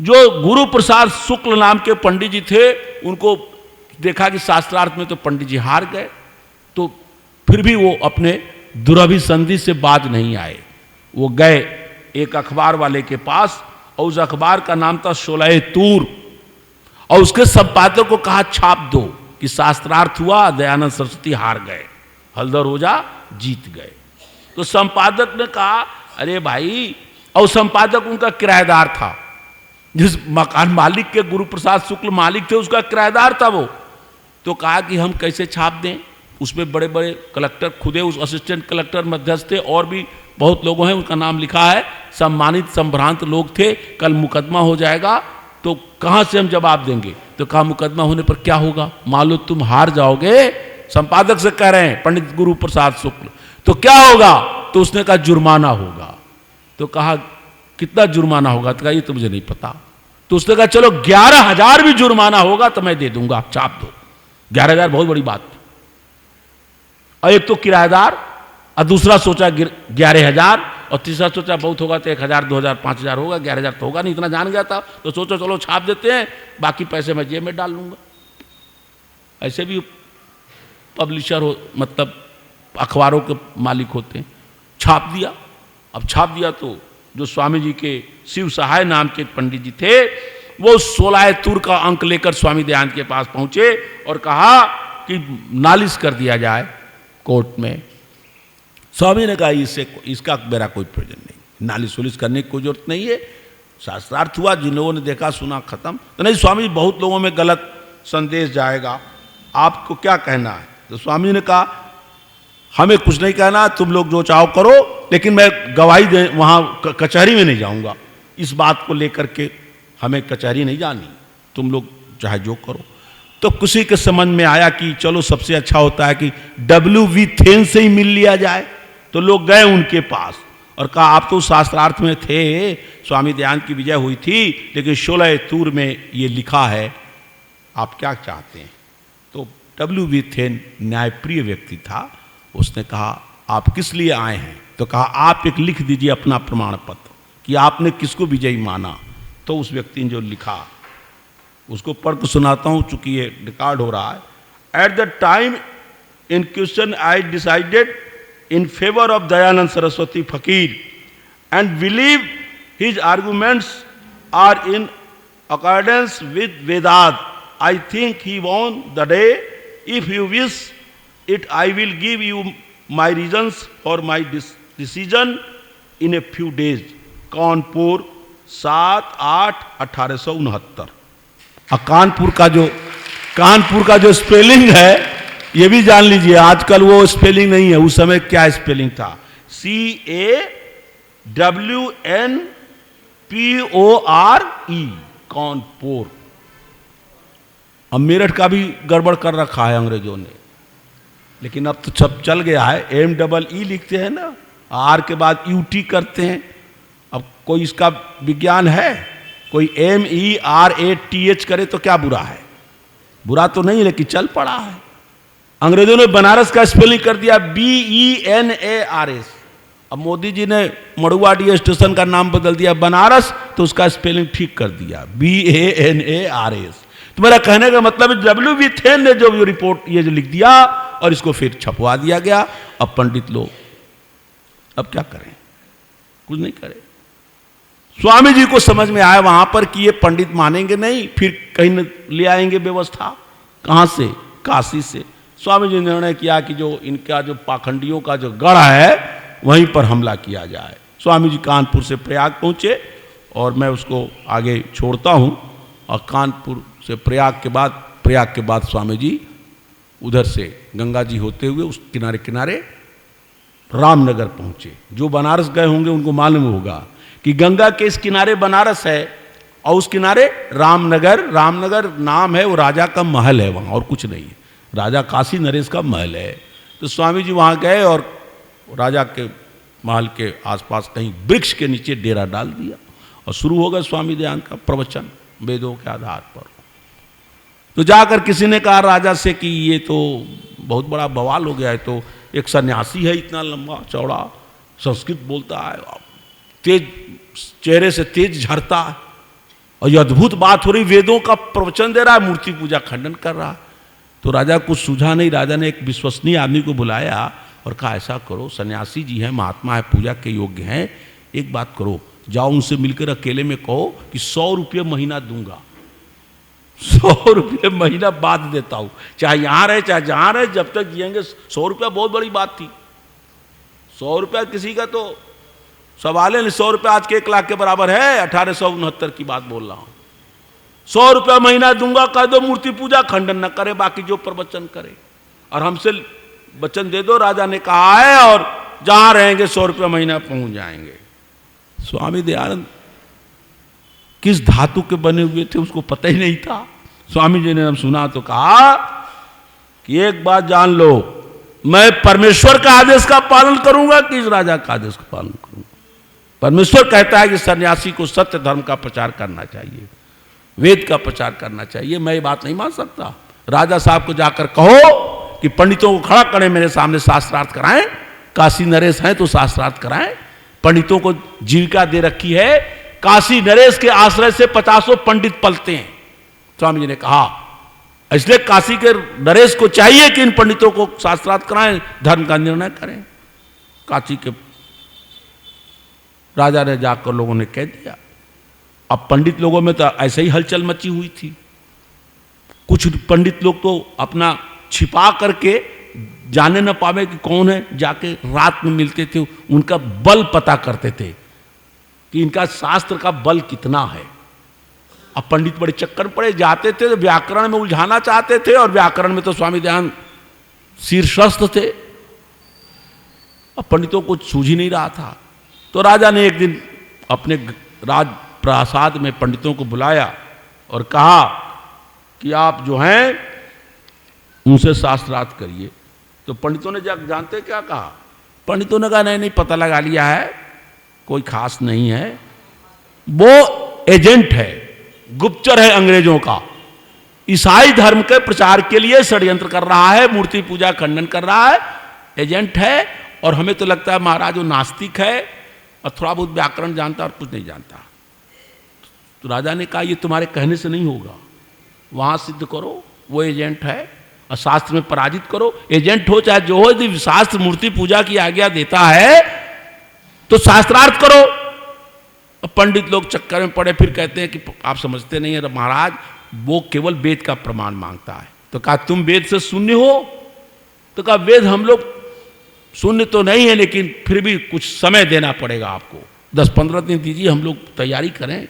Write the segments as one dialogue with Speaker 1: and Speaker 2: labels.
Speaker 1: जो गुरु प्रसाद शुक्ल नाम के पंडित जी थे, उनको देखा कि शास्त्रार्थ में तो पंडित जी हार गए, तो फिर भी वो अपने दुरभिसंधि से बाज नहीं आए। वो गए एक अखबार वाले के पास, और उस अखबार का नाम था शोलाए तूर, और उसके संपादक को कहा छाप दो कि शास्त्रार्थ हुआ, दयानंद सरस्वती हार गए, हलधर ओझा जीत गए। तो संपादक ने कहा अरे भाई, और संपादक उनका किराएदार था, जिस मकान मालिक के गुरु प्रसाद शुक्ल मालिक थे उसका किराएदार था वो। तो कहा कि हम कैसे छाप दें, उसमें बड़े बड़े कलेक्टर खुदे, उस असिस्टेंट कलेक्टर मध्यस्थ थे, और भी बहुत लोगों हैं, उनका नाम लिखा है, सम्मानित संभ्रांत लोग थे, कल मुकदमा हो जाएगा तो कहाँ से हम जवाब देंगे। तो कहा मुकदमा होने पर क्या होगा, मान लो तुम हार जाओगे, संपादक से कह रहे हैं पंडित गुरु प्रसाद शुक्ल, तो क्या होगा। तो उसने कहा जुर्माना होगा। तो कहा कितना जुर्माना होगा, तो कहा ये तो मुझे नहीं पता। तो उसने कहा चलो 11,000 भी जुर्माना होगा तो मैं दे दूंगा, आप छाप दो। 11,000 बहुत बड़ी बात थी। और एक तो किराएदार, और दूसरा सोचा 11,000, और तीसरा सोचा बहुत होगा तो 1,000, 2,000, 5,000 होगा, 11,000 तो होगा नहीं, इतना जान गया था। तो सोचो चलो छाप देते हैं, बाकी पैसे मैं जेब में डाल लूंगा। ऐसे भी पब्लिशर हो, मतलब अखबारों के मालिक होते हैं। छाप दिया। अब छाप दिया तो जो स्वामी जी के शिव सहाय नाम के पंडित जी थे, वो 16 तूर का अंक लेकर स्वामी दयानंद के पास पहुंचे और कहा कि नालिश कर दिया जाए कोर्ट में। स्वामी ने कहा इसका मेरा कोई प्रयोजन नहीं, नालिश वलिश करने की कोई जरूरत नहीं है, शास्त्रार्थ हुआ, जिन लोगों ने देखा सुना खत्म। तो नहीं स्वामी जी, बहुत लोगों में गलत संदेश जाएगा, आपको क्या कहना है। तो स्वामी ने कहा हमें कुछ नहीं कहना, तुम लोग जो चाहो करो, लेकिन मैं गवाही दे वहाँ कचहरी में नहीं जाऊँगा, इस बात को लेकर के हमें कचहरी नहीं जानी, तुम लोग चाहे जो करो। तो किसी के समझ में आया कि चलो सबसे अच्छा होता है कि W.V. थेन से ही मिल लिया जाए। तो लोग गए उनके पास और कहा आप तो शास्त्रार्थ में थे, स्वामी दयानंद की विजय हुई थी, लेकिन 16 तूर में ये लिखा है, आप क्या चाहते हैं। तो W.V. थेन न्यायप्रिय व्यक्ति था, उसने कहा आप किस लिए आए हैं। तो कहा आप एक लिख दीजिए अपना प्रमाण पत्र कि आपने किसको विजयी माना। तो उस व्यक्ति ने जो लिखा उसको पढ़ के सुनाता हूँ, चूंकि ये रिकॉर्ड हो रहा है। At the time in question I decided in favour of Dayanand Saraswati फकीर and believe his arguments are in accordance with Vedanta. I think he won the day. If you wish it I will give you my reasons for my decision in a few days. Kanpur 7/8/1869। Kanpur का जो spelling है ये भी जान लीजिए, आजकल वो spelling नहीं है, उस समय क्या स्पेलिंग था, CAWNPORE, कानपुर। अब मेरठ का भी गड़बड़ कर रखा है अंग्रेजों ने, लेकिन अब तो सब चल गया है, MEE लिखते हैं ना, R के बाद UT करते हैं। अब कोई इसका विज्ञान है, कोई MERATH करे तो क्या बुरा है, बुरा तो नहीं, लेकिन चल पड़ा है। अंग्रेजों ने बनारस का स्पेलिंग कर दिया BENARS। अब मोदी जी ने मड़ुआडी स्टेशन का नाम बदल दिया बनारस, तो उसका स्पेलिंग ठीक कर दिया BANARS। तो मेरा कहने का मतलब है W.V. थेन ने जो रिपोर्ट ये जो लिख दिया और इसको फिर छपवा दिया गया। अब पंडित लोग अब क्या करें, कुछ नहीं करें। स्वामी जी को समझ में आया वहां पर कि ये पंडित मानेंगे नहीं, फिर कहीं न ले आएंगे व्यवस्था, कहां से, काशी से। स्वामी जी ने निर्णय किया कि जो इनका जो पाखंडियों का जो गढ़ है वहीं पर हमला किया जाए। स्वामी जी कानपुर से प्रयाग पहुंचे और मैं उसको आगे छोड़ता हूं। और कानपुर से प्रयाग के बाद स्वामी जी उधर से गंगा जी होते हुए उस किनारे किनारे रामनगर पहुंचे। जो बनारस गए होंगे उनको मालूम होगा कि गंगा के इस किनारे बनारस है और उस किनारे रामनगर। रामनगर नाम है, वो राजा का महल है वहाँ, और कुछ नहीं है, राजा काशी नरेश का महल है। तो स्वामी जी वहाँ गए और राजा के महल के आसपास कहीं वृक्ष के नीचे डेरा डाल दिया और शुरू हो गया स्वामी दयानंद का प्रवचन वेदों के आधार पर। तो जाकर किसी ने कहा राजा से कि ये तो बहुत बड़ा बवाल हो गया है, तो एक सन्यासी है इतना लंबा चौड़ा, संस्कृत बोलता है, तेज चेहरे से तेज झरता है, और ये अद्भुत बात हो रही, वेदों का प्रवचन दे रहा है, मूर्ति पूजा खंडन कर रहा है। तो राजा कुछ सूझा नहीं। राजा ने एक विश्वसनीय आदमी को बुलाया और कहा ऐसा करो, सन्यासी जी हैं, महात्मा है, पूजा के योग्य हैं, एक बात करो, जाओ उनसे मिलकर अकेले में कहो कि 100 रुपये महीना दूंगा, 100 रुपये महीना बाद देता हूं, चाहे यहां रहे चाहे जहां रहे, जब तक जिएंगे। 100 रुपया बहुत बड़ी बात थी। 100 रुपया किसी का तो सवाल है नहीं। 100 रुपया आज के 1 लाख के बराबर है। 1869 की बात बोल रहा हूं। 100 रुपया महीना दूंगा, कह दो मूर्ति पूजा खंडन न करे, बाकी जो प्रवचन करे, और हमसे वचन दे दो, राजा ने कहा है, और जहां रहेंगे 100 रुपया महीना पहुंच जाएंगे। स्वामी दयानंद किस धातु के बने हुए थे उसको पता ही नहीं था। स्वामी जी ने सुना तो कहा कि एक बात जान लो, मैं परमेश्वर का आदेश का पालन करूंगा कि इस राजा का आदेश का पालन करूंगा। परमेश्वर कहता है कि सन्यासी को सत्य धर्म का प्रचार करना चाहिए, वेद का प्रचार करना चाहिए, मैं ये बात नहीं मान सकता। राजा साहब को जाकर कहो कि पंडितों को खड़ा करें, मेरे सामने शास्त्रार्थ कराएं। काशी नरेश हैं तो शास्त्रार्थ कराएं। पंडितों को जीविका दे रखी है, काशी नरेश के आश्रय से 50 पंडित पलते हैं। स्वामी जी ने कहा इसलिए काशी के नरेश को चाहिए कि इन पंडितों को शास्त्रार्थ कराएं, धर्म का निर्णय करें। काशी के राजा ने जाकर लोगों ने कह दिया। अब पंडित लोगों में तो ऐसे ही हलचल मची हुई थी। कुछ पंडित लोग तो अपना छिपा करके जाने न पावे कि कौन है, जाके रात में मिलते थे, उनका बल पता करते थे कि इनका शास्त्र का बल कितना है। अब पंडित बड़े चक्कर पड़े, जाते थे तो व्याकरण में उलझाना चाहते थे, और व्याकरण में तो स्वामी दयानंद शीर्षस्थ थे। अब पंडितों को सूझ ही नहीं रहा था। तो राजा ने एक दिन अपने राज प्रासाद में पंडितों को बुलाया और कहा कि आप जो हैं उनसे शास्त्रार्थ करिए। तो पंडितों ने जानते क्या कहा? पंडितों ने कहा नहीं नहीं, पता लगा लिया है, कोई खास नहीं है, वो एजेंट है, गुप्तचर है अंग्रेजों का, ईसाई धर्म के प्रचार के लिए षड्यंत्र कर रहा है, मूर्ति पूजा खंडन कर रहा है, एजेंट है। और हमें तो लगता है महाराज वो नास्तिक है और थोड़ा बहुत व्याकरण जानता और कुछ नहीं जानता। तो राजा ने कहा ये तुम्हारे कहने से नहीं होगा, वहां सिद्ध करो वो एजेंट है और शास्त्र में पराजित करो। एजेंट हो चाहे जो हो, यदि शास्त्र मूर्ति पूजा की आज्ञा देता है तो शास्त्रार्थ करो। और पंडित लोग चक्कर में पड़े, फिर कहते हैं कि आप समझते नहीं है महाराज, वो केवल वेद का प्रमाण मांगता है। तो कहा तुम वेद से शून्य हो? तो कहा वेद हम लोग शून्य तो नहीं है, लेकिन फिर भी कुछ समय देना पड़ेगा आपको, 10-15 दिन दीजिए, हम लोग तैयारी करें।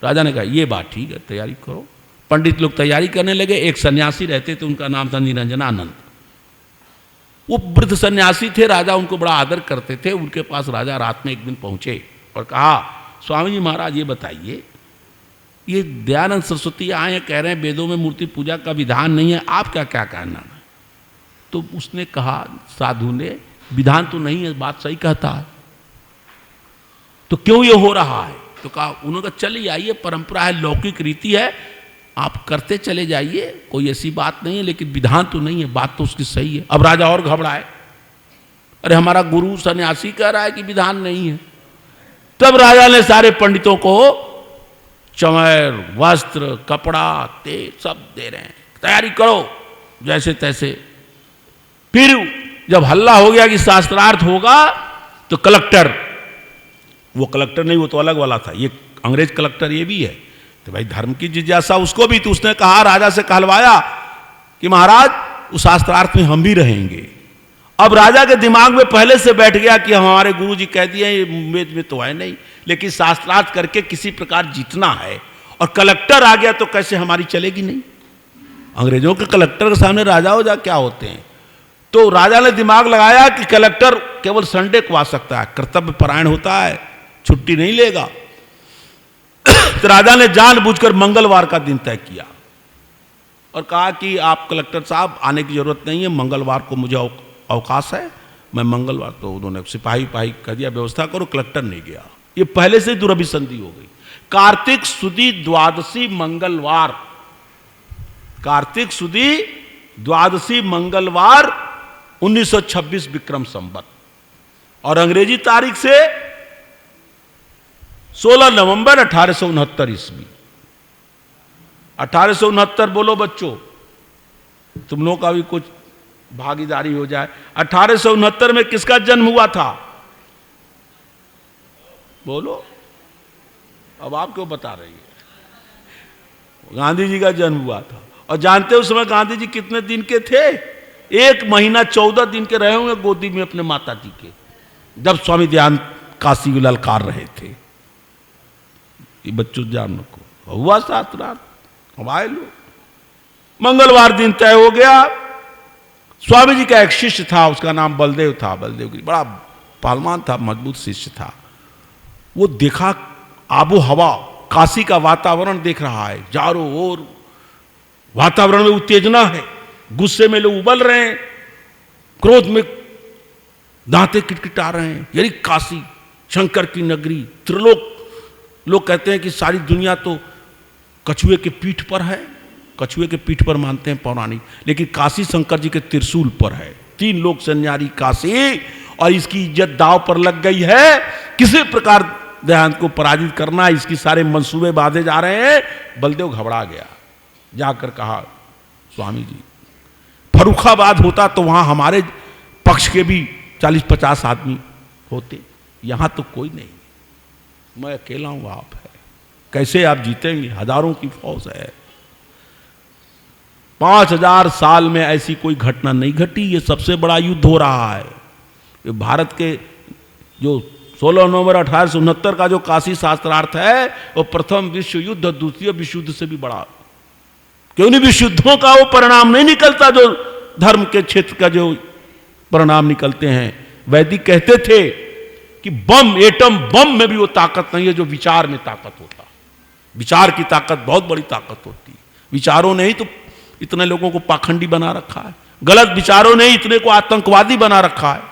Speaker 1: राजा ने कहा ये बात ठीक है, तैयारी करो। पंडित लोग तैयारी करने लगे। एक सन्यासी रहते थे, उनका नाम था निरंजनानंद। वो वृद्ध सन्यासी थे, राजा उनको बड़ा आदर करते थे। उनके पास राजा रात में एक दिन पहुंचे और कहा स्वामी जी महाराज ये बताइए, ये दयानंद सरस्वती आए हैं, कह रहे हैं वेदों में मूर्ति पूजा का विधान नहीं है, आपका क्या कहना है? तो उसने कहा, साधु ने, विधान तो नहीं है, बात सही कहता है, तो क्यों ये हो रहा है? तो कहा, उन्होंने कहा चलिए आइए, परंपरा है, लौकिक रीति है, आप करते चले जाइए, कोई ऐसी बात नहीं है, लेकिन विधान तो नहीं है, बात तो उसकी सही है। अब राजा और घबराए, अरे हमारा गुरु सन्यासी कह रहा है कि विधान नहीं है। तब राजा ने सारे पंडितों को चमर, वस्त्र, कपड़ा, तेल सब दे रहे हैं, तैयारी करो जैसे तैसे। फिर जब हल्ला हो गया कि शास्त्रार्थ होगा, तो कलेक्टर, वो कलेक्टर नहीं, वो तो अलग वाला था, ये अंग्रेज कलेक्टर ये भी है, तो भाई धर्म की जिज्ञासा उसको भी, तो उसने कहा, राजा से कहलवाया कि महाराज उस शास्त्रार्थ में हम भी रहेंगे। अब राजा के दिमाग में पहले से बैठ गया कि हमारे गुरुजी कह दिए वेद में तो है नहीं, लेकिन शास्त्रार्थ करके किसी प्रकार जीतना है, और कलेक्टर आ गया तो कैसे हमारी चलेगी नहीं। अंग्रेजों के कलेक्टर के सामने राजा हो जा क्या होते हैं। तो राजा ने दिमाग लगाया कि कलेक्टर केवल संडे को आ सकता है, कर्तव्य परायण होता है, छुट्टी नहीं लेगा। तो राजा ने जानबूझकर मंगलवार का दिन तय किया और कहा कि आप कलेक्टर साहब आने की जरूरत नहीं है, मंगलवार को मुझे अवकाश है, मैं मंगलवार। तो उन्होंने सिपाही कह दिया व्यवस्था करो, कलेक्टर नहीं गया। ये पहले से दुरभिसंधि हो गई। कार्तिक सुदी द्वादशी मंगलवार, कार्तिक सुदी द्वादशी मंगलवार 1926 विक्रम संवत, और अंग्रेजी तारीख से 16 नवंबर 1869 ईस्वी। 1869 बोलो बच्चों, तुम लोगों का भी कुछ भागीदारी हो जाए। 1869 में किसका जन्म हुआ था? बोलो, अब आप क्यों बता रही है? गांधी जी का जन्म हुआ था। और जानते हो उस समय गांधी जी कितने दिन के थे? 1 महीना 14 दिन के रहे होंगे गोदी में अपने माता जी के, जब स्वामी दयानंद काशी को ललकार रहे थे। ये बच्चों जान रखो, हुआ शास्त्रार्थ। हम आए लोग, मंगलवार दिन तय हो गया। स्वामी जी का एक शिष्य था, उसका नाम बलदेव था। बलदेव गिरी बड़ा पहलवान था, मजबूत शिष्य था। वो देखा आबो हवा, काशी का वातावरण देख रहा है, चारों ओर वातावरण में उत्तेजना है, गुस्से में लोग उबल रहे हैं, क्रोध में दांते किटकिटा रहे हैं। यानी काशी शंकर की नगरी, त्रिलोक। लोग कहते हैं कि सारी दुनिया तो कछुए के पीठ पर है, कछुए के पीठ पर मानते हैं पौराणिक, लेकिन काशी शंकर जी के त्रिशूल पर है। 3 लोक से न्यारी काशी, और इसकी इज्जत दांव पर लग गई है। किसी प्रकार दयानंद को पराजित करना, इसकी सारे मंसूबे बांधे जा रहे हैं। बलदेव घबरा गया, जाकर कहा स्वामी जी, फर्रुखाबाद होता तो वहां हमारे पक्ष के भी 40-50 आदमी होते, यहां तो कोई नहीं, मैं अकेला हूं, आप है, कैसे आप जीतेंगे? हजारों की फौज है। 5000 साल में ऐसी कोई घटना नहीं घटी। ये सबसे बड़ा युद्ध हो रहा है। ये भारत के जो 16 नवंबर 1869 का जो काशी शास्त्रार्थ है, वो प्रथम विश्व युद्ध, द्वितीय विश्व युद्ध से भी बड़ा। क्यों नहीं विश्व युद्धों का वो परिणाम नहीं निकलता जो धर्म के क्षेत्र का जो परिणाम निकलते हैं। वैदिक कहते थे कि बम, एटम बम में भी वो ताकत नहीं है जो विचार में ताकत होता। विचार की ताकत बहुत बड़ी ताकत होती है। विचारों ने ही तो इतने लोगों को पाखंडी बना रखा है, गलत विचारों ने इतने को आतंकवादी बना रखा है,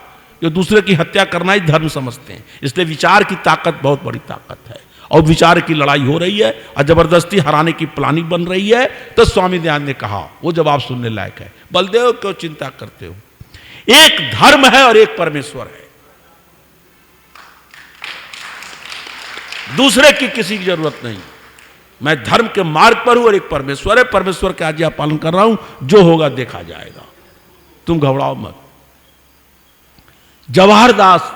Speaker 1: जो दूसरे की हत्या करना ही धर्म समझते हैं। इसलिए विचार की ताकत बहुत बड़ी ताकत है, और विचार की लड़ाई हो रही है और जबरदस्ती हराने की प्लानिंग बन रही है। तो स्वामी दयानंद ने कहा, वो जवाब सुनने लायक है, बलदेव क्यों चिंता करते हो? एक धर्म है और एक परमेश्वर है, दूसरे की किसी की जरूरत नहीं। मैं धर्म के मार्ग पर हूं और एक परमेश्वर है, परमेश्वर के आज्ञा पालन कर रहा हूं, जो होगा देखा जाएगा, तुम घबराओ मत। जवाहर दास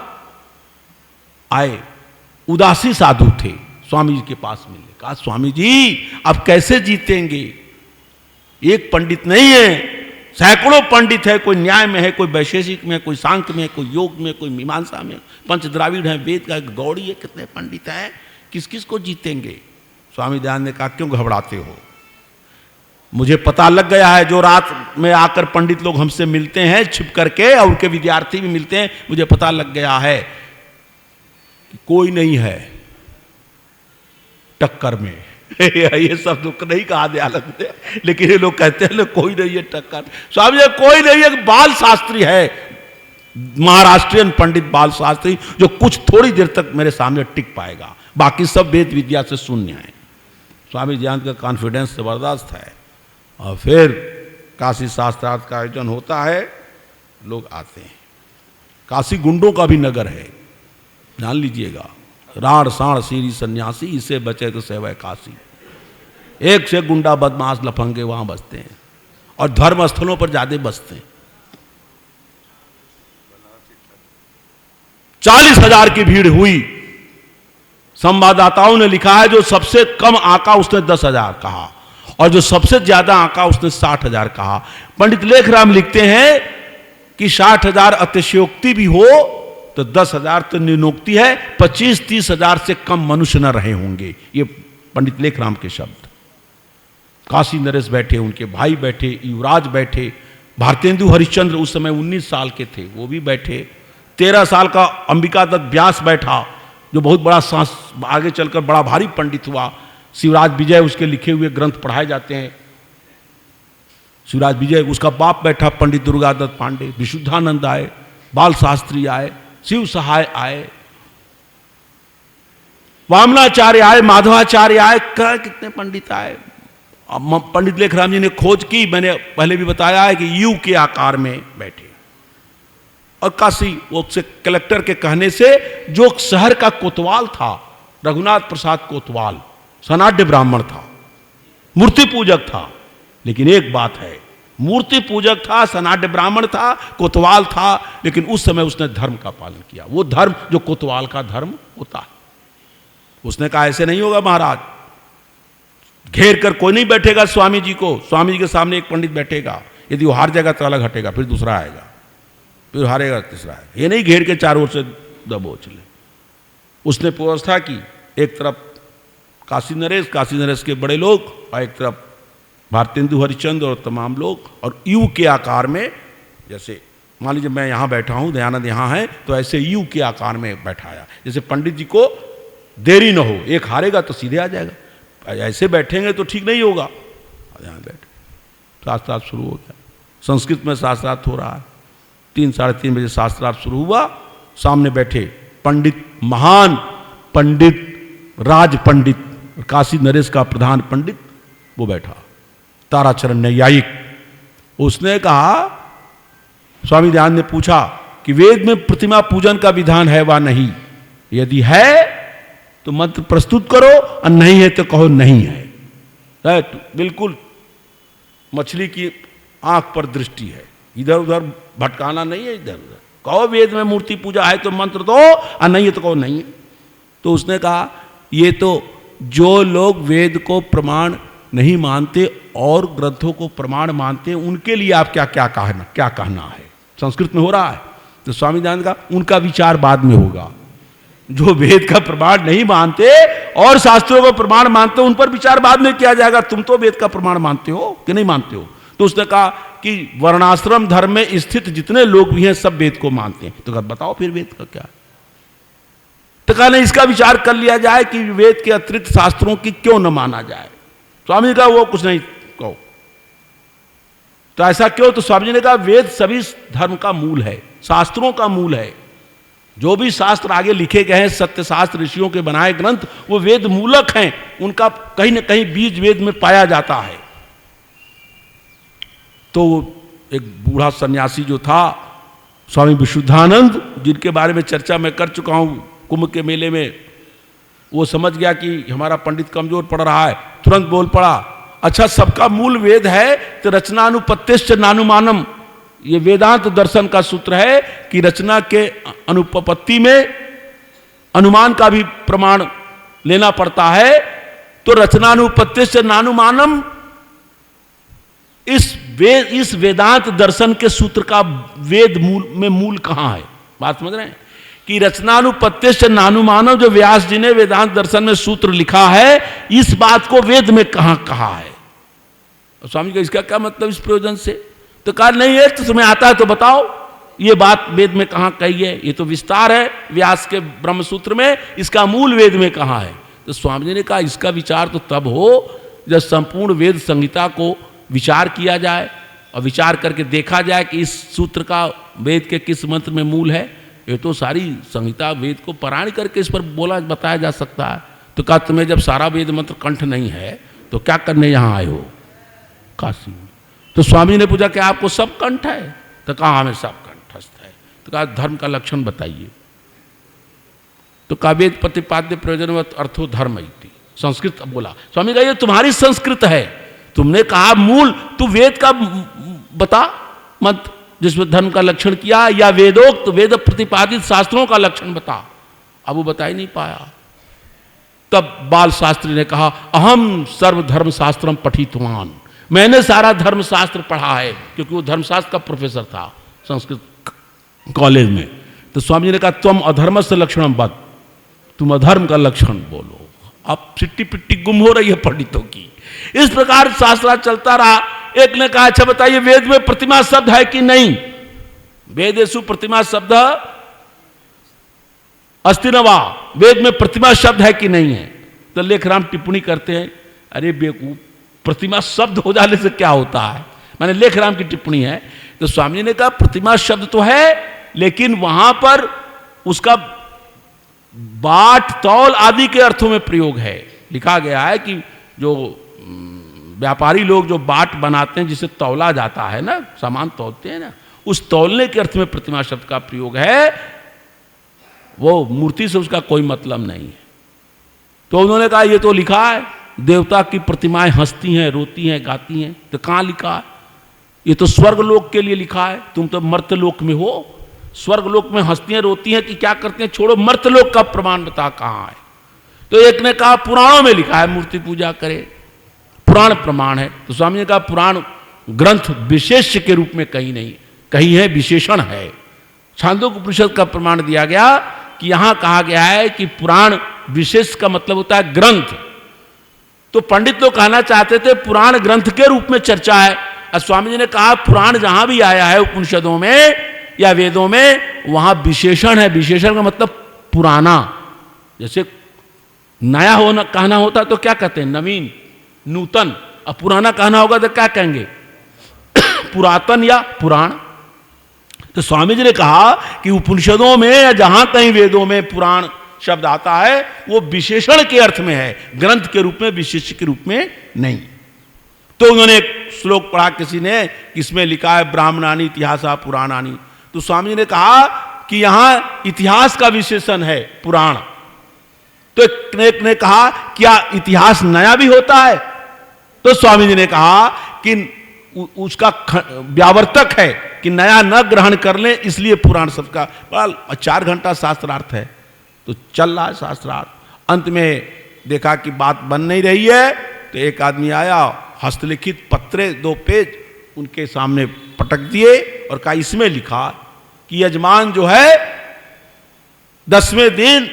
Speaker 1: आए, उदासी साधु थे, स्वामी जी के पास मिले। कहा स्वामी जी अब कैसे जीतेंगे? एक पंडित नहीं है, सैकड़ों पंडित है, कोई न्याय में है, कोई वैशेषिक में है, कोई सांख्य में है, कोई योग में, कोई मीमांसा में, पंच द्राविड़ है, वेद का गौड़ी है, कितने पंडित हैं, किस किस को जीतेंगे? स्वामी दयानंद ने कहा क्यों घबराते हो? मुझे पता लग गया है, जो रात में आकर पंडित लोग हमसे मिलते हैं छिप करके, और उनके विद्यार्थी भी मिलते हैं, मुझे पता लग गया है कि कोई नहीं है टक्कर में। ये सब दुख नहीं कहा दयानंद ने, लेकिन ये लोग कहते हैं कोई नहीं है टक्कर। स्वामी जी कोई नहीं है, बाल शास्त्री है, महाराष्ट्रियन पंडित बाल शास्त्री, जो कुछ थोड़ी देर तक मेरे सामने टिक पाएगा, बाकी सब वेद विद्या से शून्य है। स्वामी दयानंद का कॉन्फिडेंस जबरदस्त है। और फिर काशी शास्त्रार्थ का आयोजन होता है, लोग आते हैं। काशी गुंडों का भी नगर है, जान लीजिएगा। राण साण सीरी सन्यासी, इसे बचे तो सेवय काशी। एक से गुंडा बदमाश लफंगे वहां बसते हैं, और धर्म स्थलों पर ज्यादा बसते हैं। 40,000 की भीड़ हुई। संवाददाताओं ने लिखा है जो सबसे कम आंका उसने 10,000 कहा, और जो सबसे ज्यादा आंका उसने 60,000 कहा। पंडित लेखराम लिखते हैं कि 60,000 अतिशयोक्ति भी हो तो 10,000 तो निनोक्ति है, 25-30 हजार से कम मनुष्य न रहे होंगे। ये पंडित लेखराम के शब्द। काशी नरेश बैठे, उनके भाई बैठे, युवराज बैठे, भारतेंदु हरिश्चंद्र उस समय 19 साल के थे, वो भी बैठे। 13 साल का अंबिका दत्त व्यास बैठा, जो बहुत बड़ा सांस आगे चलकर बड़ा भारी पंडित हुआ। शिवराज विजय उसके लिखे हुए ग्रंथ पढ़ाए जाते हैं। शिवराज विजय, उसका बाप बैठा पंडित दुर्गादत्त पांडे, विशुद्धानंद आए, बाल शास्त्री आए, शिव सहाय आए, वामनाचार्य आए, माधवाचार्य आए, कितने पंडित आए। पंडित लेखराम जी ने खोज की, मैंने पहले भी बताया है कि यू के आकार में बैठे। और काशी वो से कलेक्टर के कहने से, जो शहर का कोतवाल था, रघुनाथ प्रसाद कोतवाल, सनाड्य ब्राह्मण था, मूर्ति पूजक था। लेकिन एक बात है, मूर्ति पूजक था, सनाड्य ब्राह्मण था, कोतवाल था, लेकिन उस समय उसने धर्म का पालन किया, वो धर्म जो कोतवाल का धर्म होता है। उसने कहा ऐसे नहीं होगा महाराज, घेर कर कोई नहीं बैठेगा स्वामी जी को, स्वामी जी के सामने एक पंडित बैठेगा, यदि वो हार जाएगा तो अलग हटेगा, फिर दूसरा आएगा, फिर हारेगा तीसरा आएगा, ये नहीं घेर के चारों ओर से दबोच ले। उसने व्यवस्था की, एक तरफ काशी नरेश के बड़े लोग, और एक तरफ भारतेंदु हरिश्चंद्र और तमाम लोग, और यू के आकार में, जैसे मान लीजिए मैं यहाँ बैठा हूँ, दयानंद यहाँ है, तो ऐसे यू के आकार में बैठाया, जैसे पंडित जी को देरी न हो, एक हारेगा तो सीधे आ जाएगा, ऐसे बैठेंगे तो ठीक नहीं होगा। यहाँ बैठे, शास्त्रार्थ शुरू हो गया, संस्कृत में शास्त्रार्थ हो रहा है, 3 साढ़े 3 बजे शास्त्रार्थ शुरू हुआ। सामने बैठे पंडित, महान पंडित, राज पंडित, काशी नरेश का प्रधान पंडित वो बैठा, ताराचरण न्यायिक। उसने कहा, स्वामी दयानंद ने पूछा कि वेद में प्रतिमा पूजन का विधान है वा नहीं, यदि है तो मंत्र प्रस्तुत करो, और नहीं है तो कहो नहीं है। तो बिल्कुल मछली की आंख पर दृष्टि है, इधर उधर भटकाना नहीं है, इधर उधर कहो वेद में मूर्ति पूजा है तो मंत्र दो, और नहीं है तो कहो नहीं है। तो उसने कहा ये तो जो लोग वेद को प्रमाण नहीं मानते और ग्रंथों को प्रमाण मानते हैं, उनके लिए आप क्या कहना है, संस्कृत में हो रहा है। तो स्वामी दयानंद का उनका विचार बाद में होगा, जो वेद का प्रमाण नहीं मानते और शास्त्रों को प्रमाण मानते हो उन पर विचार बाद में किया जाएगा, तुम तो वेद का प्रमाण मानते हो कि नहीं मानते हो। तो उसने कहा कि वर्णाश्रम धर्म में स्थित जितने लोग भी हैं सब वेद को मानते हैं। तो कहा बताओ फिर वेद का क्या। तो कहा नहीं, इसका विचार कर लिया जाए कि वेद के अतिरिक्त शास्त्रों की क्यों न माना जाए। स्वामी का वो कुछ नहीं कहो, तो ऐसा क्यों। तो स्वामी जी ने कहा वेद सभी धर्म का मूल है, शास्त्रों का मूल है। जो भी शास्त्र आगे लिखे गए हैं, सत्य शास्त्र ऋषियों के बनाए ग्रंथ, वो वेद मूलक हैं, उनका कहीं न कहीं बीज वेद में पाया जाता है। तो एक बूढ़ा सन्यासी जो था स्वामी विशुद्धानंद, जिनके बारे में चर्चा मैं कर चुका हूं कुंभ के मेले में, वो समझ गया कि हमारा पंडित कमजोर पड़ रहा है, तुरंत बोल पड़ा, अच्छा सबका मूल वेद है तो रचनानुपत्तिश्च नानुमानम, ये वेदांत दर्शन का सूत्र है कि रचना के अनुपपत्ति में अनुमान का भी प्रमाण लेना पड़ता है। तो रचनानुपत्तिश्च नानुमानम, इस वेदांत दर्शन के सूत्र का वेद मूल कहां है। बात समझ रहे हैं कि रचनानुपत्तिश्च नानुमानव, जो व्यास जी ने वेदांत दर्शन में सूत्र लिखा है, इस बात को वेद में कहां कहा है। स्वामी का इसका क्या मतलब इस प्रयोजन से। तो कहा नहीं है, तो तुम्हें आता है तो बताओ ये बात वेद में कहां कही है, ये तो विस्तार है व्यास के ब्रह्मसूत्र में, इसका मूल वेद में कहां है। तो स्वामी जी ने कहा इसका विचार तो तब हो जब संपूर्ण वेद संहिता को विचार किया जाए और विचार करके देखा जाए कि इस सूत्र का वेद के किस मंत्र में मूल है। ये तो सारी संहिता वेद को पारायण करके इस पर बताया जा सकता है। तो कहा तुम्हें जब सारा वेद मंत्र कंठ नहीं है तो क्या करने यहाँ आए हो काशी में। तो स्वामी ने पूछा कि आपको सब कंठ है। तो कहा हमें सब कंठस्थ है। तो कहा धर्म का लक्षण बताइए। तो कहा वेद प्रतिपाद्य प्रयोजनवत अर्थो धर्म इति, संस्कृत बोला। स्वामी कहा ये तुम्हारी संस्कृत है, तुमने कहा मूल, तू वेद का बता मंत्र जिसमें धर्म का लक्षण किया, या वेदोक्त वेद प्रतिपादित शास्त्रों का लक्षण बता। अब वो बता ही नहीं पाया। तब बाल शास्त्री ने कहा अहम सर्वधर्म शास्त्रम पठितवान, मैंने सारा धर्म शास्त्र पढ़ा है, क्योंकि वो धर्मशास्त्र का प्रोफेसर था संस्कृत कॉलेज में। तो स्वामी जी ने कहा तुम अधर्म से लक्षणम बद, तुम अधर्म का लक्षण बोलो। अब सिट्टी पिट्टी गुम हो रही है पंडितों की। इस प्रकार शास्त्र चलता रहा। एक ने कहा अच्छा बताइए वेद में प्रतिमा शब्द है कि नहीं। वेदेषु प्रतिमा शब्द अस्ति न वा, वेद में प्रतिमा शब्द है कि नहीं है। तो लेखराम टिप्पणी करते हैं अरे बेवकूफ, प्रतिमा शब्द हो जाने से क्या होता है। मैंने लेखराम की टिप्पणी है। तो स्वामी जी ने कहा प्रतिमा शब्द तो है, लेकिन वहां पर उसका बाट तौल आदि के अर्थों में प्रयोग है। लिखा गया है कि जो व्यापारी लोग जो बाट बनाते हैं जिसे तौला जाता है ना, सामान तौलते हैं ना, उस तौलने के अर्थ में प्रतिमा शब्द का प्रयोग है। वो मूर्ति से उसका कोई मतलब नहीं है। तो उन्होंने कहा ये तो लिखा है देवता की प्रतिमाएं हंसती हैं, रोती हैं, गाती हैं, तो कहाँ लिखा है? ये तो स्वर्गलोक के लिए लिखा है। तुम तो मर्त्यलोक में हो, स्वर्गलोक में हंसती हैं, रोती हैं कि क्या करते हैं? छोड़ो, मर्त्यलोक का प्रमाण बता कहाँ है? तो एक ने कहा पुराणों में लिखा है मूर्ति पूजा करे, पुराण प्रमाण है। तो स्वामी ने कहा पुराण ग्रंथ विशेष के रूप में कहीं नहीं, कहीं है विशेषण है। छांदोग्य उपनिषद का प्रमाण दिया गया कि यहां कहा गया है कि पुराण विशेष का मतलब होता है ग्रंथ। तो पंडित लोग कहना चाहते थे पुराण ग्रंथ के रूप में चर्चा है, और स्वामी जी ने कहा पुराण जहां भी आया है उपनिषदों में या वेदों में, वहां विशेषण है। विशेषण का मतलब पुराना। जैसे नया होना कहना होता तो क्या कहते हैं? नवीन, नूतन। अब पुराना कहना होगा तो क्या कहेंगे? पुरातन या पुराण। तो स्वामी जी ने कहा कि उपनिषदों में या जहां कहीं वेदों में पुराण शब्द आता है वो विशेषण के अर्थ में है, ग्रंथ के रूप में, विशेष के रूप में नहीं। तो उन्होंने एक श्लोक पढ़ा किसी ने, इसमें लिखा है ब्राह्मणानी इतिहासा पुराणानी। तो स्वामी जी ने कहा कि यहां इतिहास का विशेषण है पुराण। तो एक ने कहा क्या इतिहास नया भी होता है? तो स्वामी जी ने कहा कि उसका व्यावर्तक है कि नया न ग्रहण कर ले, इसलिए पुराण सबका 4 घंटा शास्त्रार्थ है। तो चल रहा है शास्त्रार्थ। अंत में देखा कि बात बन नहीं रही है, तो एक आदमी आया, हस्तलिखित पत्रे 2 पेज उनके सामने पटक दिए और कहा इसमें लिखा कि यजमान जो है 10वें दिन,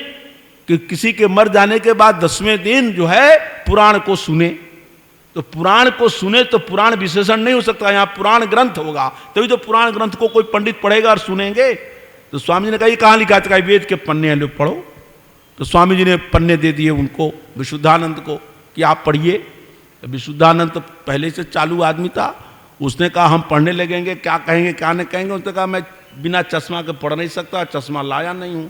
Speaker 1: कि किसी के मर जाने के बाद 10वें दिन जो है पुराण को सुने। तो पुराण को सुने तो पुराण विशेषण नहीं हो सकता, यहां पुराण ग्रंथ होगा, तभी तो पुराण ग्रंथ को कोई पंडित पढ़ेगा और सुनेंगे। तो स्वामी जी ने कहा ये कहां लिखा था? वेद के पन्ने हैं, लो पढ़ो। तो स्वामी जी ने पन्ने दे दिए उनको, विशुद्धानंद को, कि आप पढ़िए। तो विशुद्धानंद तो पहले से चालू आदमी था, उसने कहा हम पढ़ने लगेंगे, क्या कहेंगे क्या नहीं कहेंगे। उसने कहा मैं बिना चश्मा के पढ़ नहीं सकता, चश्मा लाया नहीं हूं,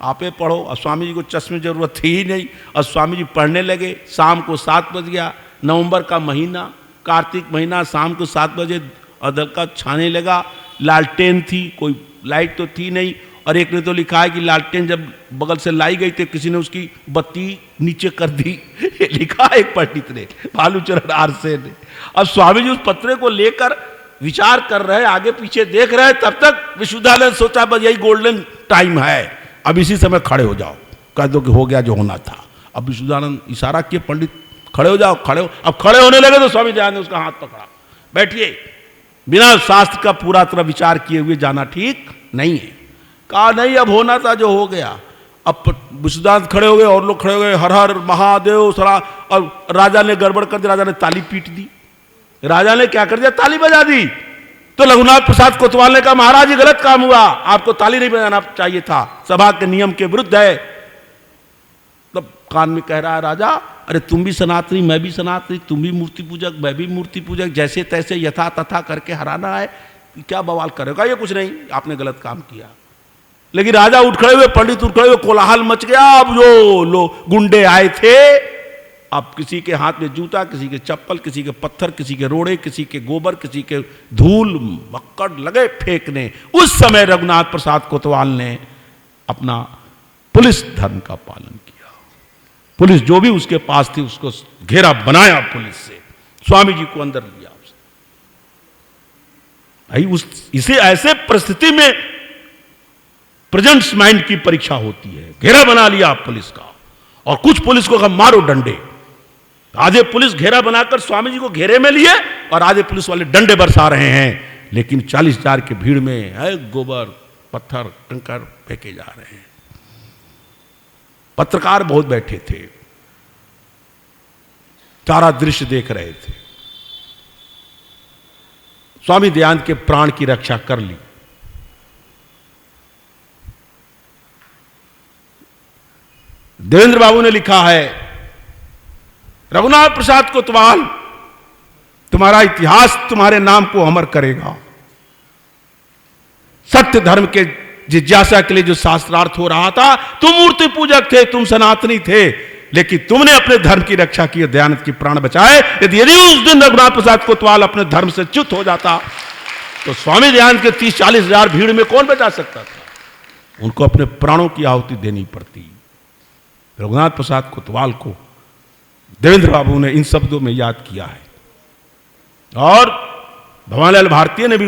Speaker 1: आपे पढ़ो। और स्वामी जी को चश्मे की जरूरत थी ही नहीं, और स्वामी जी पढ़ने लगे। शाम को 7 बज गया, नवंबर का महीना, कार्तिक महीना, शाम को 7 बजे अदल का छाने लगा। लालटेन थी, कोई लाइट तो थी नहीं। और एक ने तो लिखा है कि लालटेन जब बगल से लाई गई तो किसी ने उसकी बत्ती नीचे कर दी। लिखा है एक पंडित ने, भालूचरण आरसे ने। अब स्वामी जी उस पत्रे को लेकर विचार कर रहे, आगे पीछे देख रहे, तब तक विशुद्धानंद सोचा बस यही गोल्डन टाइम है, अब इसी समय खड़े हो जाओ, कह दो कि हो गया जो होना था। अब विशुद्धानंद इशारा किए, पंडित खड़े हो जाओ, खड़े हो। अब खड़े होने लगे तो स्वामी दयानंद ने उसका हाथ पकड़ा, बैठिए, बिना शास्त्र का पूरा तरह विचार किए हुए जाना ठीक नहीं है। कहा नहीं, अब होना था जो हो गया। अब विशुद्धानंद खड़े हो गए और लोग खड़े हो गए, हर हर महादेव सरा। और राजा ने गड़बड़ कर दी, राजा ने ताली पीट दी। राजा ने क्या कर दिया? ताली बजा दी। तो रघुनाथ प्रसाद कोतवाल ने कहा महाराज ये गलत काम हुआ, आपको ताली नहीं बजाना चाहिए था, सभा के नियम के विरुद्ध है। तब कान में कह रहा है राजा, अरे तुम भी सनातनी, मैं भी सनातनी, तुम भी मूर्ति पूजक, मैं भी मूर्ति पूजक, जैसे तैसे यथा तथा करके हराना है, क्या बवाल करेगा? ये कुछ नहीं, आपने गलत काम किया। लेकिन राजा उठ खड़े हुए, पंडित उठ खड़े हुए, कोलाहल मच गया। अब जो लोग गुंडे आए थे, अब किसी के हाथ में जूता, किसी के चप्पल, किसी के पत्थर, किसी के रोड़े, किसी के गोबर, किसी के धूल मक्कड़ लगे फेंकने। उस समय रघुनाथ प्रसाद कोतवाल ने अपना पुलिस धर्म का पालन किया। पुलिस जो भी उसके पास थी उसको घेरा बनाया पुलिस से, स्वामी जी को अंदर लिया। भाई इसे ऐसे परिस्थिति में प्रेजेंट्स माइंड की परीक्षा होती है। घेरा बना लिया पुलिस का, और कुछ पुलिस को कहा मारो डंडे। आधे पुलिस घेरा बनाकर स्वामी जी को घेरे में लिए और आधे पुलिस वाले डंडे बरसा रहे हैं, लेकिन 40,000 की भीड़ में है गोबर पत्थर कंकर फेंके जा रहे हैं। पत्रकार बहुत बैठे थे, सारा दृश्य देख रहे थे। स्वामी दयानंद के प्राण की रक्षा कर ली। देवेंद्र बाबू ने लिखा है, रघुनाथ प्रसाद कोतवाल, तुम्हारा इतिहास तुम्हारे नाम को अमर करेगा। सत्य धर्म के जिज्ञासा के लिए जो शास्त्रार्थ हो रहा था, तुम मूर्ति पूजक थे, तुम सनातनी थे, लेकिन तुमने अपने धर्म की रक्षा की, दयानंद की प्राण बचाए। यदि उस दिन रघुनाथ प्रसाद कोतवाल अपने धर्म से च्युत हो जाता तो स्वामी दयानंद के 30-40 हजार भीड़ में कौन बचा सकता था? उनको अपने प्राणों की आहुति देनी पड़ती। रघुनाथ प्रसाद कोतवाल को देवेंद्र बाबू ने इन शब्दों में याद किया है और भंवरलाल भारती ने भी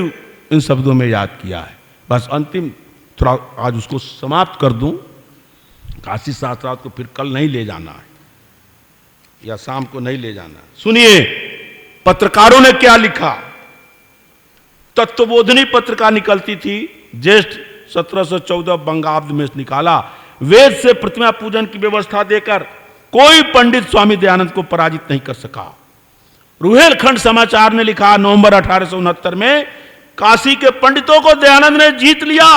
Speaker 1: इन शब्दों में याद किया है। बस अंतिम थोड़ा आज उसको समाप्त कर दूं। काशी शास्त्रार्थ को फिर कल नहीं ले जाना है या शाम को नहीं ले जाना। सुनिए पत्रकारों ने क्या लिखा। तत्वबोधिनी पत्रिका निकलती थी, ज्येष्ठ 1714 बंगाब्द में निकाला। वेद से प्रतिमा पूजन की व्यवस्था देकर कोई पंडित स्वामी दयानंद को पराजित नहीं कर सका। रुहेलखंड समाचार ने लिखा नवंबर 1869 में, काशी के पंडितों को दयानंद ने जीत लिया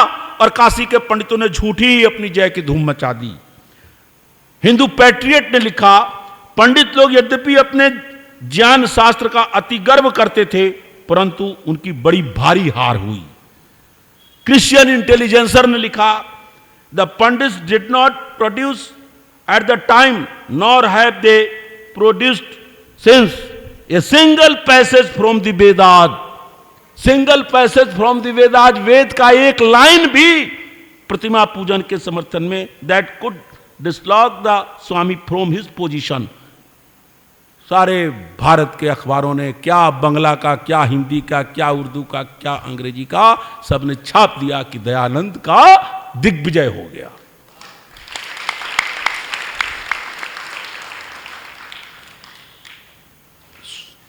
Speaker 1: और काशी के पंडितों ने झूठी अपनी जय की धूम मचा दी। हिंदू पैट्रियट ने लिखा, पंडित लोग यद्यपि अपने ज्ञान शास्त्र का अति गर्व करते थे, परंतु उनकी बड़ी भारी हार हुई। क्रिश्चियन इंटेलिजेंसर ने लिखा, the pundits did not produce at the time nor have they produced since a single passage from the Vedas. Single passage from the Vedas, वेद का एक लाइन भी प्रतिमा पूजन के समर्थन में, that could dislodge the swami from his position. सारे भारत के अखबारों ने, क्या बंगला का, क्या हिंदी का, क्या उर्दू का, क्या अंग्रेजी का, सबने छाप दिया कि दयानंद का दिग्विजय हो गया।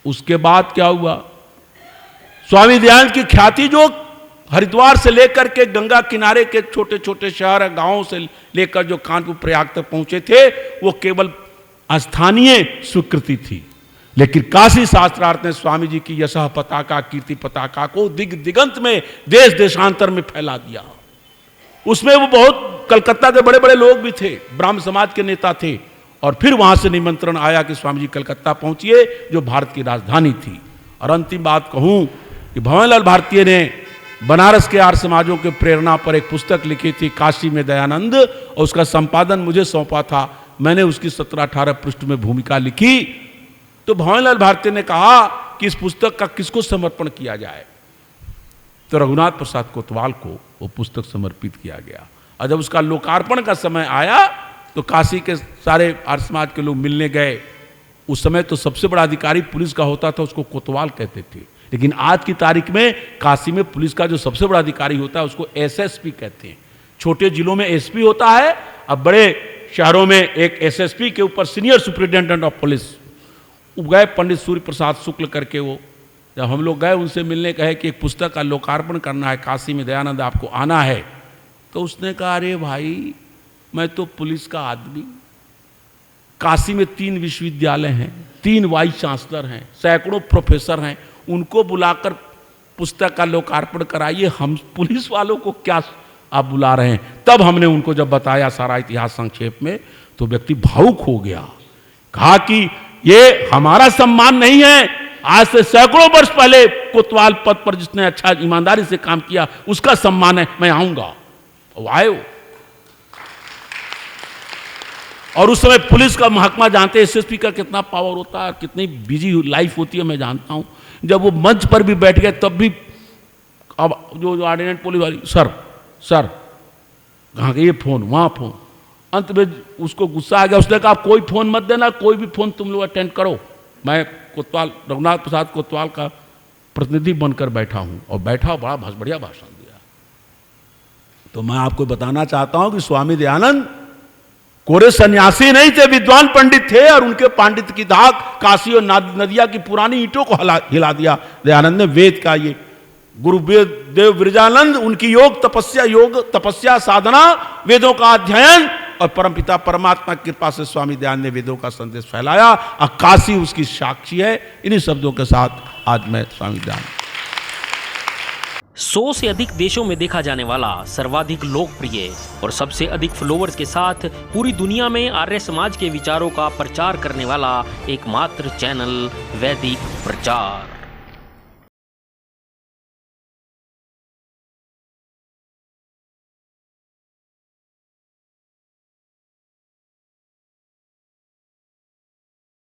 Speaker 1: उसके बाद क्या हुआ, स्वामी दयानंद की ख्याति जो हरिद्वार से लेकर के गंगा किनारे के छोटे छोटे शहर गांवों से लेकर जो कानपुर प्रयाग तक पहुंचे थे, वो केवल स्थानीय स्वीकृति थी। लेकिन काशी शास्त्रार्थ ने स्वामी जी की यशः पताका, कीर्ति पताका को दिगंत में, देश देशांतर में फैला दिया। उसमें वो बहुत कलकत्ता के बड़े बड़े लोग भी थे, ब्राह्म समाज के नेता थे। और फिर वहां से निमंत्रण आया कि स्वामी जी कलकत्ता पहुंचिए, जो भारत की राजधानी थी। और अंतिम बात कहूं कि भंवरलाल भारती ने बनारस के आर्य समाजों के प्रेरणा पर एक पुस्तक लिखी थी, काशी में दयानंद, और उसका संपादन मुझे सौंपा था। मैंने उसकी 17-18 पृष्ठ में भूमिका लिखी। तो भंवरलाल भारती ने कहा कि इस पुस्तक का किसको समर्पण किया जाए, तो रघुनाथ प्रसाद कोतवाल को वो पुस्तक समर्पित किया गया। और जब उसका लोकार्पण का समय आया तो काशी के सारे आर्य समाज के लोग मिलने गए। उस समय तो सबसे बड़ा अधिकारी पुलिस का होता था, उसको कोतवाल कहते थे। लेकिन आज की तारीख में काशी में पुलिस का जो सबसे बड़ा अधिकारी होता है उसको एसएसपी कहते हैं। छोटे जिलों में एसपी होता है, अब बड़े शहरों में एक एसएसपी के ऊपर सीनियर सुपरिटेंडेंट ऑफ पुलिस। गए पंडित सूर्य प्रसाद शुक्ल करके, वो जब हम लोग गए उनसे मिलने, कहे कि एक पुस्तक का लोकार्पण करना है काशी में, दयानंद आपको आना है। तो उसने कहा, अरे भाई मैं तो पुलिस का आदमी, काशी में 3 विश्वविद्यालय हैं, 3 वाइस चांसलर हैं, सैकड़ों प्रोफेसर हैं, उनको बुलाकर पुस्तक का लोकार्पण कराइए, हम पुलिस वालों को क्या आप बुला रहे हैं। तब हमने उनको जब बताया सारा इतिहास संक्षेप में, तो व्यक्ति भावुक हो गया, कहा कि ये हमारा सम्मान नहीं है, आज से सैकड़ों वर्ष पहले कोतवाल पद पर जिसने अच्छा ईमानदारी से काम किया उसका सम्मान है, मैं आऊंगा। वो आए। और उस समय पुलिस का महकमा जानते हैं एसएसपी का कितना पावर होता है, कितनी बिजी लाइफ होती है, मैं जानता हूं। जब वो मंच पर भी बैठ गए तब भी अब जो ऑर्डिनेंट पुलिस वाली, सर कहाँ गए, ये फोन, वहां फोन। अंत में उसको गुस्सा आ गया, उसने कहा कोई फोन मत देना, कोई भी फोन तुम लोग अटेंड करो, मैं कोतवाल रघुनाथ प्रसाद कोतवाल का प्रतिनिधि बनकर बैठा हूं। और बैठा, बड़ा बढ़िया भाषण दिया। तो मैं आपको बताना चाहता हूं कि स्वामी दयानंद कोरे सन्यासी नहीं थे, विद्वान पंडित थे, और उनके पांडित्य की धाक काशी और नदिया की पुरानी ईंटों को हिला दिया दयानंद ने। वेद का ये गुरुदेव विरजानंद, उनकी योग तपस्या साधना, वेदों का अध्ययन और परमपिता परमात्मा की कृपा से स्वामी दयानंद ने वेदों का संदेश फैलाया, और काशी उसकी साक्षी है। इन्हीं शब्दों के साथ आज मैं स्वामी दयानंद
Speaker 2: 100 से अधिक देशों में देखा जाने वाला, सर्वाधिक लोकप्रिय और सबसे अधिक फॉलोअर्स के साथ पूरी दुनिया में आर्य समाज के विचारों का प्रचार करने वाला एकमात्र चैनल वैदिक प्रचार।